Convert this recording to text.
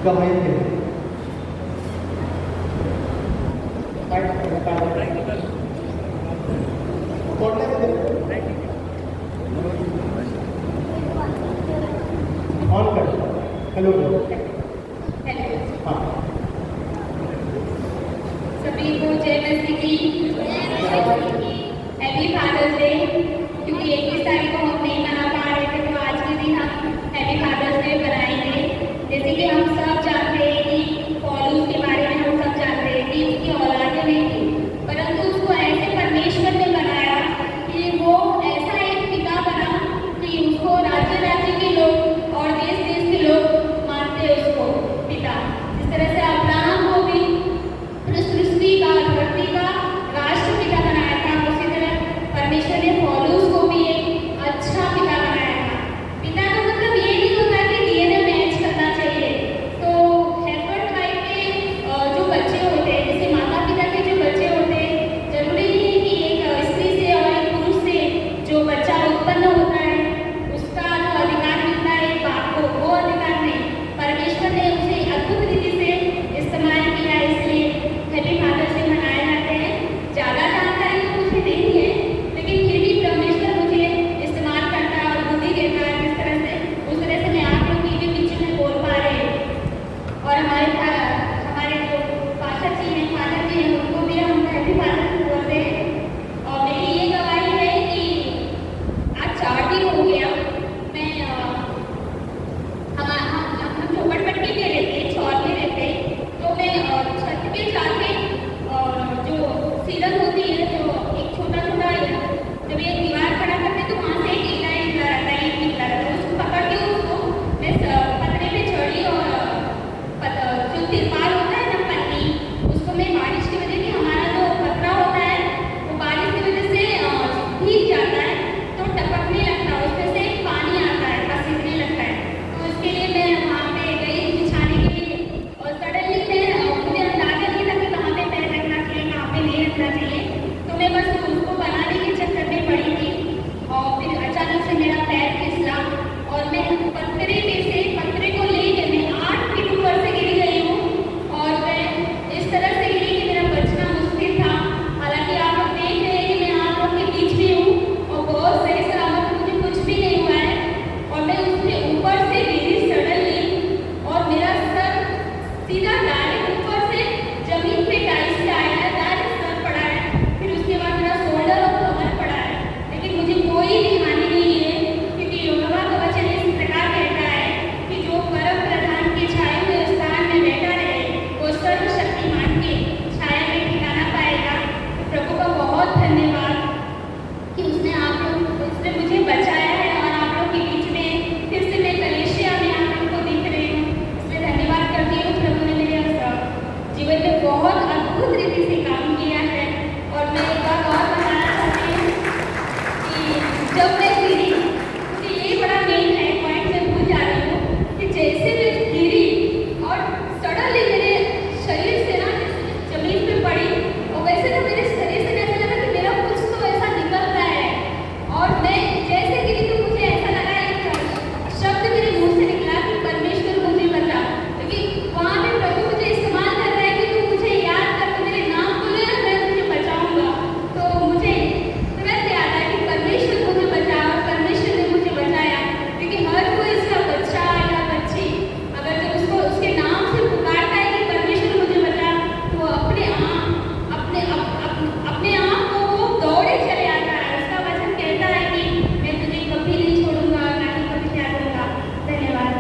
गवाही देते हैं। ऑन कर। हेलो हाँ, सभी को जय मसीह की। Happy father's day. क्योंकि 21 तारीख को हम नहीं मना पा रहे थे, तो आज के दिन हम हैप्पी फादर्स डे बनाएंगे। जैसे कि हम सब जानते हैं कि पौलुस के बारे में हम सब जानते हैं कि उसकी औलादें नहीं थी, परंतु उसको ऐसे परमेश्वर ने बनाया कि वो ऐसा एक पिता बना कि उसको राज्य राज्य के लोग और देश देश के लोग मानते उसको पिता। जिस तरह से अब्राहम को भी सृष्टि का, धरती का राष्ट्रपिता बनाया था, उसी तरह परमेश्वर ने पौलुस को भी एक अच्छा पिता बनाया था। पिता का मतलब ये नहीं होता कि डीएनए मैच करना चाहिए। तो हस्बैंड वाइफ के जो बच्चे होते हैं, जैसे माता पिता के जो बच्चे होते हैं, जरूरी नहीं है कि एक स्त्री से और एक पुरुष से जो बच्चा उत्पन्न होता है उसका जो अधिकार मिलता है एक बाप को, वो अधिकार नहीं, परमेश्वर ने उसे अद्भुत रीति से इस्तेमाल किया। इसलिए हैप्पी फादर्स डे मनाए जाते हैं। ज़्यादा जानकारी तो मुझे नहीं है, लेकिन फिर भी परमेश्वर मुझे इस्तेमाल करता है और बुद्धि देता है जिस तरह से, उस तरह से मैं आप लोग के बीच में बोल पा रहे हैं। और हमारे जो पास्टर जी हैं, फादर जी हैं, उनको भी हम हैप्पी फादर्स डे बोलते हैं। और मेरी ये गवाही है कि आज 4 दिन हो गया मैं हम झोपड़पट्टी में रहते हैं, चौर में रहते हैं, तो मैं छत पे जाके जो सीलन होती है, जो एक छोटा छोटा जब ये दीवार खड़ा करते तो वहाँ से एक ईटा निकला रहता है, ईट निकला रहता है, उसको पकड़ के उसको मैं पतरे पे चढ़ी और जो तिरपाल होता है ना, पन्नी, उसको मैं बारिश की वजह से, हमारा जो पतरा होता है वो बारिश की वजह से भीग जाता है तो टपकने लगता है, उसमें से पानी आता है, पसीजने लगता है। तो इसके लिए मैं वहाँ पे गई बिछाने के लिए, और सडनली मुझे अंदाजा नहीं था कि कहाँ पे पैर रखना चाहिए, कहाँ पे नहीं रखना चाहिए। तो मैं बस उसको बनाने के चक्कर में पड़ी थी और फिर अचानक से मेरा पैर फिसला और मैं पत्थरे को लेके मैं 8 फीट ऊपर से गिर गई हूँ। और मैं इस तरह से गिरी कि मेरा बचना मुश्किल था। हालांकि आप लोग देख रहे हैं कि मैं आप लोग के बीच में हूँ और बहुत सही सलामत, मुझे कुछ भी नहीं हुआ है। और मैं उसके ऊपर से गिरी सडनली और मेरा सर सीधा डायरेक्ट ऊपर से जमीन पे टाइल्स पे आया है, डायरेक्ट सर पड़ा है। फिर उसके बाद मेरा शोल्डर और कमर पड़ा है, लेकिन मुझे कोई भी हानि नहीं है, क्योंकि यहोवा का वचन इस प्रकार कहता है कि जो परम प्रधान के छाए हुए स्थान में बैठा रहे वो सर्वशक्तिमान के छाया में ठिकाना पाएगा। तो प्रभु का बहुत धन्यवाद कि उसने मुझे बचाया है और आप लोग के बीच में फिर से मैं कलेशिया में आप लोग को दिख रही हूँ। इसलिए धन्यवाद करती हूँ, प्रभु ने मेरे जीवन में बहुत अद्भुत रीति से काम किया है। और मैं एक बात और बताना चाहती हूँ कि जब मैं गिरी, मुझे ये बड़ा मेन है पॉइंट मैं भूल जा रही हूँ कि जैसे मैं गिरी और सडनली मेरे शरीर से ना जमीन पे पड़ी, और वैसे ना मेरे शरीर से ऐसा लगा कि मेरा कुछ तो ऐसा निकल रहा है। और मैं जैसे गिरी तो मुझे ऐसा लगा, एक शब्द मेरे मुंह से निकला कि परमेश्वर मुझे बचा, क्योंकि वहाँ पे प्रभु मुझे इस्तेमाल कर रहा है कि तू मुझे याद कर, तू मेरे नाम को ले, मैं तुझे बचाऊंगा। तो मुझे तुरंत याद आया कि परमेश्वर मुझे बचा और परमेश्वर ने मुझे बचाया। क्योंकि हर कोई इसका बच्चा या बच्ची अगर जब उसको उसके नाम से पुकारता है कि परमेश्वर मुझे बचा, तो वो अपने आप को वो दौड़े चले आता है। उसका वचन कहता है कि मैं तुझे कभी नहीं छोड़ूंगा, ना ही कभी त्यागूंगा। धन्यवाद।